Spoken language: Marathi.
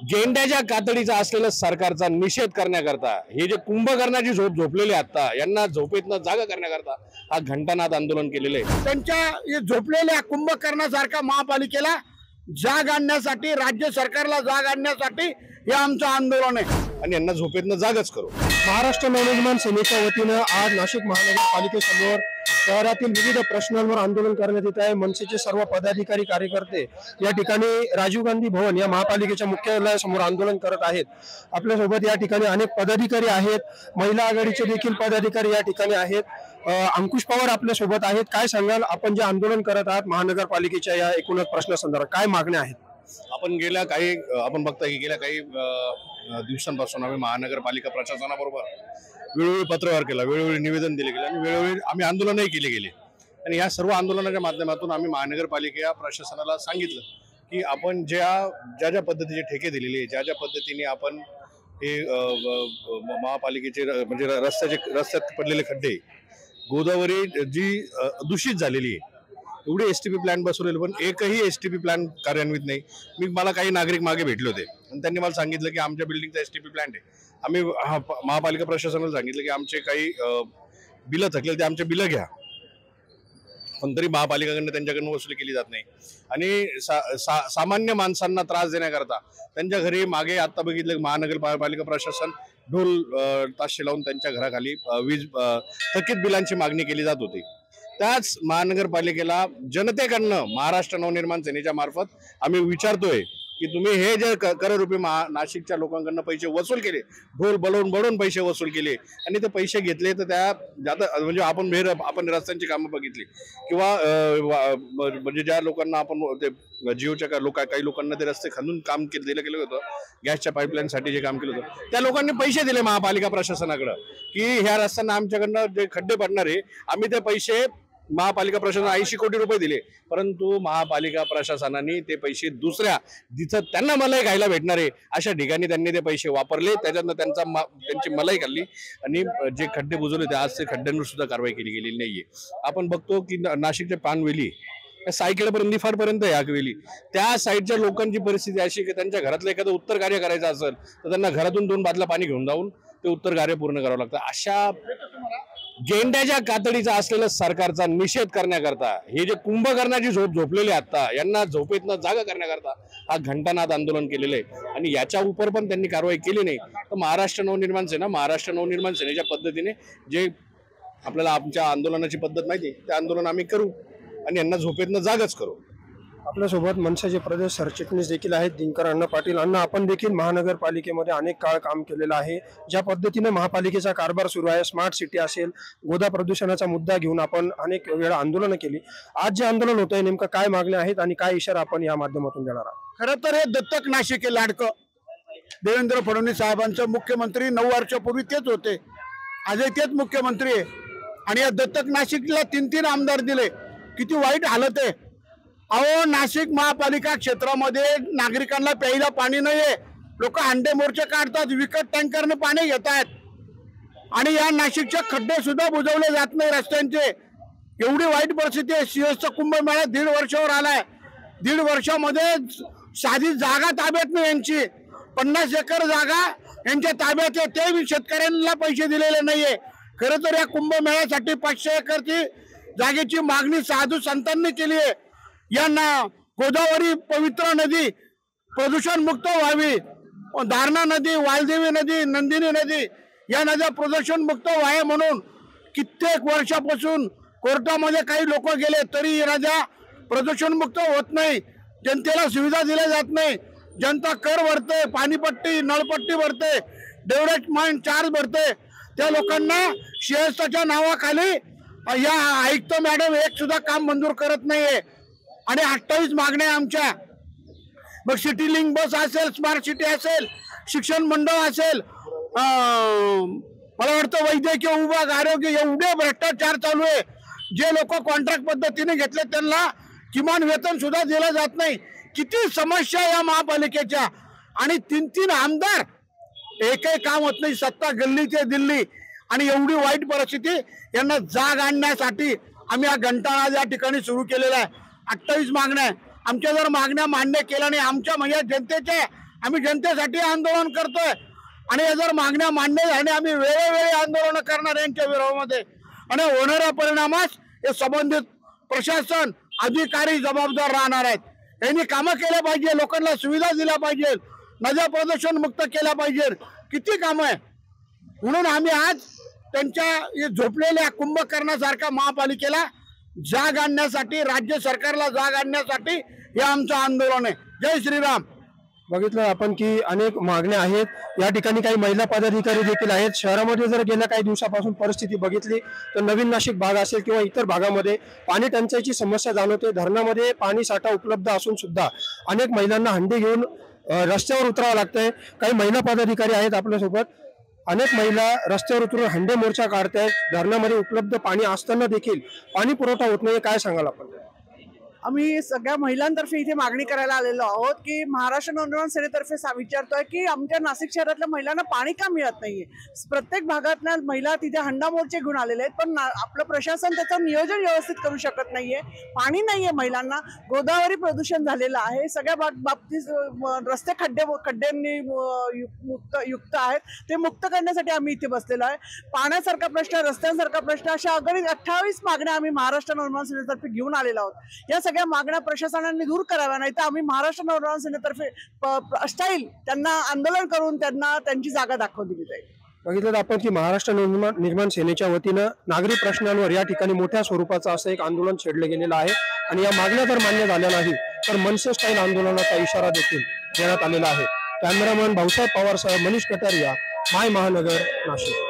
गेंड्याच्या कातडीचा असलेलं सरकारचा निषेध करण्याकरता हे जे कुंभकर्णाची झोप झोपलेले आता यांना झोपेतनं जागा करण्याकरता हा घंटानाद आंदोलन केलेले आहे। त्यांच्या झोपलेल्या कुंभकर्णासारख्या महापालिकेला जाग आणण्यासाठी, राज्य सरकारला जाग आणण्यासाठी हे आमचं आंदोलन आहे आणि यांना झोपेतनं जागच करू। महाराष्ट्र नवनिर्माण सेनेच्या वतीनं आज नाशिक महानगरपालिकेसमोर शहरातील विविध प्रश्नांवर आंदोलन करण्यात येत आहे। मनसेचे सर्व पदाधिकारी कार्यकर्ते या ठिकाणी राजीव गांधी भवन या महापालिकेच्या मुख्यालयासमोर आंदोलन करत आहेत। आपल्यासोबत या ठिकाणी अनेक पदाधिकारी आहेत, महिला आघाडीचे देखील पदाधिकारी या ठिकाणी आहेत। अंकुश पवार आपल्यासोबत आहेत। काय सांगाल, आपण जे आंदोलन करत आहात महानगरपालिकेच्या या एकूणच प्रश्नासंदर्भात काय मागण्या आहेत? आपण बघताय की गेल्या काही दिवसांपासून आम्ही महानगरपालिका प्रशासनाबरोबर वेळोवेळी पत्रव्यवहार केला, वेळोवेळी निवेदन दिले गेले आणि वेळोवेळी आम्ही आंदोलनही केले गेले। आणि या सर्व आंदोलनाच्या माध्यमातून आम्ही महानगरपालिका प्रशासनाला सांगितलं की आपण ज्या पद्धतीचे ठेके दिलेले, ज्या पद्धतीने आपण हे महापालिकेचे म्हणजे रस्त्यात पडलेले खड्डे, गोदावरी जी दूषित झालेली आहे, एवढे STP प्लॅन बसवलेले पण एकही STP प्लॅन कार्यान्वित नाही। मला काही नागरिक मागे भेटले होते आणि त्यांनी मला सांगितलं की आमच्या बिल्डिंगचा STP प्लॅन आहे। आम्ही महापालिका प्रशासनाला सांगितलं की आमचे काही बिलं थकले ते आमचे बिलं घ्या, पण तरी महापालिकाकडनं त्यांच्याकडनं वसुली केली जात नाही। आणि सामान्य माणसांना त्रास देण्याकरता त्यांच्या घरी मागे आता बघितलं महानगरपालिका प्रशासन ढोल ताशे लावून त्यांच्या घराखाली वीज थकीत बिलांची मागणी केली जात होती। त्याच महानगरपालिकेला जनतेकडनं महाराष्ट्र नवनिर्माण सेनेच्या मार्फत आम्ही विचारतोय की तुम्ही हे जे कररूपी नाशिकच्या लोकांकडनं पैसे वसूल केले, ढोल बळवून पैसे वसूल केले आणि ते पैसे घेतले तर म्हणजे आपण रस्त्यांची कामं बघितली किंवा म्हणजे ज्या लोकांना आपण ते जिओच्या काही लोकांना ते रस्ते खंदून काम दिलं गेलं होतं, गॅसच्या पाईपलाईनसाठी जे काम केलं होतं त्या लोकांनी पैसे दिले महापालिका प्रशासनाकडं की ह्या रस्त्यांना आमच्याकडनं जे खड्डे पडणार आहे आम्ही ते पैसे महापालिका प्रशासनाने 80 कोटी रुपये दिले, परंतु महापालिका प्रशासनाने ते पैसे दुसऱ्या जिथं त्यांना मलाई खायला भेटणार आहे अशा ठिकाणी त्यांनी ते पैसे वापरले, त्याच्यातनं त्यांची मलाई खाल्ली आणि जे खड्डे बुजवले ते आज ते खड्ड्यांवर सुद्धा कारवाई केली गेलेली नाहीये। आपण बघतो की नाशिकच्या पानवेली सायकलपर्यंत निफाडपर्यंत या वेली त्या साईडच्या लोकांची परिस्थिती अशी की त्यांच्या घरातलं एखादं उत्तर कार्य करायचं असेल तर त्यांना घरातून 2 बादल्या पाणी घेऊन जाऊन ते उत्तर कार्य पूर्ण करावं लागतं। अशा गेंड्याच्या कातडीचा असलेलं सरकारचा निषेध करण्याकरता हे जे कुंभकर्णाची झोप झोपलेले आता यांना झोपेतनं जागा करण्याकरता हा घंटानाद आंदोलन केलेलं आहे। आणि याच्या उपर पण त्यांनी कारवाई केली नाही तर महाराष्ट्र नवनिर्माण सेनेच्या पद्धतीने जे आपल्याला आमच्या आंदोलनाची पद्धत माहिती ते आंदोलन आम्ही करू आणि यांना झोपेतनं जागच करू। आपल्यासोबत मनसेचे प्रदेश सरचिटणीस देखील आहेत दिनकर अण्णा पाटील। अण्णा, आपण देखील महानगरपालिकेमध्ये अनेक काळ काम केलेलं आहे। ज्या पद्धतीने महापालिकेचा कारभार सुरू आहे, स्मार्ट सिटी असेल, गोदा प्रदूषणाचा मुद्दा घेऊन आपण अनेक वेळा आंदोलनं केली। आज जे आंदोलन होत आहे नेमकं काय मागण्या आहेत आणि काय इशारा आपण या माध्यमातून देणार आहात? खरं तर हे दत्तक नाशिक हे लाडकं देवेंद्र फडणवीस साहेबांचं मुख्यमंत्री 9 वर्षापूर्वी तेच होते, आजही तेच मुख्यमंत्री आहे। आणि या दत्तक नाशिकला 3 आमदार दिले, किती वाईट हालत आहे। अहो, नाशिक महापालिका क्षेत्रामध्ये नागरिकांना प्यायला पाणी नाहीये, लोक अंडे मोर्चे काढतात, विकत टँकरने पाणी घेतात आणि या नाशिकचे खड्डे सुद्धा बुजवले जात नाही रस्त्यांचे। एवढी वाईट परिस्थिती आहे। CS कुंभमेळा 1.5 वर्षावर आलाय, 1.5 वर्षामध्ये साधी जागा ताब्यात नाही यांची, 50 एकर जागा यांच्या ताब्यात आहे, ते शेतकऱ्यांना पैसे दिलेले नाहीये। खरं तर या कुंभमेळ्यासाठी 500 एकरची जागेची मागणी साधू संतांनी केली आहे। यांना गोदावरी पवित्र नदी प्रदूषण मुक्त व्हावी, दारणा नदी, वालदेवी नदी, नंदिनी नदी या नद्या प्रदूषण मुक्त व्हाव्या म्हणून कित्येक वर्षापासून कोर्टामध्ये काही लोक गेले तरी या नद्या प्रदूषण मुक्त होत नाही, जनतेला सुविधा दिल्या जात नाही। जनता कर भरते, पाणीपट्टी, नळपट्टी भरते, डेव्हलपमेंट चार्ज भरते, त्या लोकांना शेअर्सच्या नावाखाली या आयुक्त मॅडम एक सुद्धा काम मंजूर करत नाहीये। आणि 28 मागण्या आमच्या, मग सिटी लिंक बस असेल, स्मार्ट सिटी असेल, शिक्षण मंडळ असेल, मला वाटतं वैद्यकीय विभाग, आरोग्य, एवढे भ्रष्टाचार चालू आहे। जे लोक कॉन्ट्रॅक्ट पद्धतीने घेतले त्यांना किमान वेतन सुद्धा दिलं जात नाही। किती समस्या या महापालिकेच्या आणि 3 आमदार, एकही काम होत नाही, सत्ता गल्ली ते दिल्ली। आणि एवढी वाईट परिस्थिती, यांना जाग आणण्यासाठी आम्ही हा घंटानाद या ठिकाणी सुरू केलेला आहे। 28 मागण्या, आमच्या जर मागण्या मान्य केल्या नाही, आमच्या म्हणजे जनतेच्या आम्ही जनतेसाठी आंदोलन करतोय आणि या जर मागण्या मान्य झाल्या आम्ही वेळोवेळी आंदोलन करणार यांच्या विरोधामध्ये आणि होणाऱ्या परिणामास हे संबंधित प्रशासन अधिकारी जबाबदार राहणार आहेत। यांनी कामं केल्या पाहिजे, लोकांना सुविधा दिल्या पाहिजे, नद्या प्रदूषण मुक्त केल्या पाहिजे, किती कामं आहे। म्हणून आम्ही आज त्यांच्या झोपलेल्या कुंभकर्णासारख्या महापालिकेला जाग आणण्यासाठी, राज्य सरकारला जाग आणण्यासाठी हे आमचं आंदोलन आहे। जय श्रीराम। बघितलं आपण की अनेक मागण्या आहेत। या ठिकाणी काही महिला पदाधिकारी देखील आहेत। शहरामध्ये जर गेल्या काही दिवसापासून परिस्थिती बघितली तर नवीन नाशिक भाग असेल किंवा इतर भागामध्ये पाणी टंचाईची समस्या जाणवते। धरणामध्ये पाणी साठा उपलब्ध असून सुद्धा अनेक महिलांना हंडी घेऊन रस्त्यावर उतरावं लागतंय। काही महिला पदाधिकारी आहेत आपल्यासोबत। अनेक महिला रस्त्यावर उतरून हंडे मोर्चा काढतायत। धरणामध्ये उपलब्ध पाणी असताना देखील पाणी पुरवठा होत नाही, काय सांगाल आपण? आम्ही सगळ्या महिलांतर्फे इथे मागणी करायला आलेलो आहोत की महाराष्ट्र नवनिर्माण सेनेतर्फे विचारतोय की आमच्या नाशिक शहरातल्या महिलांना पाणी का मिळत नाहीये। प्रत्येक भागातल्या महिला तिथे हंडा मोर्चे घेऊन आलेले आहेत, पण आपलं प्रशासन त्याचं नियोजन व्यवस्थित करू शकत नाहीये। पाणी नाहीये महिलांना। गोदावरी प्रदूषण झालेलं आहे, सगळ्या बाबतीत रस्ते खड्ड्यांनी युक्त आहेत, ते मुक्त करण्यासाठी आम्ही इथे बसलेलो आहे। पाण्यासारखा प्रश्न, रस्त्यांसारखा प्रश्न, अशा अगदी 28 मागण्या आम्ही महाराष्ट्र नवनिर्माण सेनेतर्फे घेऊन आलेलो आहोत। या सगळ्या मागण्या प्रशासनाने दूर कराव्या, नाही तर आम्ही महाराष्ट्र नवनिर्माण सेनेतर्फे स्टाईल त्यांना आंदोलन करून त्यांना त्यांची जागा दाखवून दिली जाईल। बघितलं आपण की महाराष्ट्र निर्माण सेनेच्या वतीनं नागरी प्रश्नांवर या ठिकाणी मोठ्या स्वरूपाचं असं एक आंदोलन छेडलं गेलेलं आहे आणि या मागण्या जर मान्य झाल्या नाही तर मनसे स्टाईल आंदोलनाचा इशारा देखील देण्यात आलेला आहे। कॅमेरामॅन भाऊसाहेब पवारसह मनीष कटारिया, माय महानगर, नाशिक।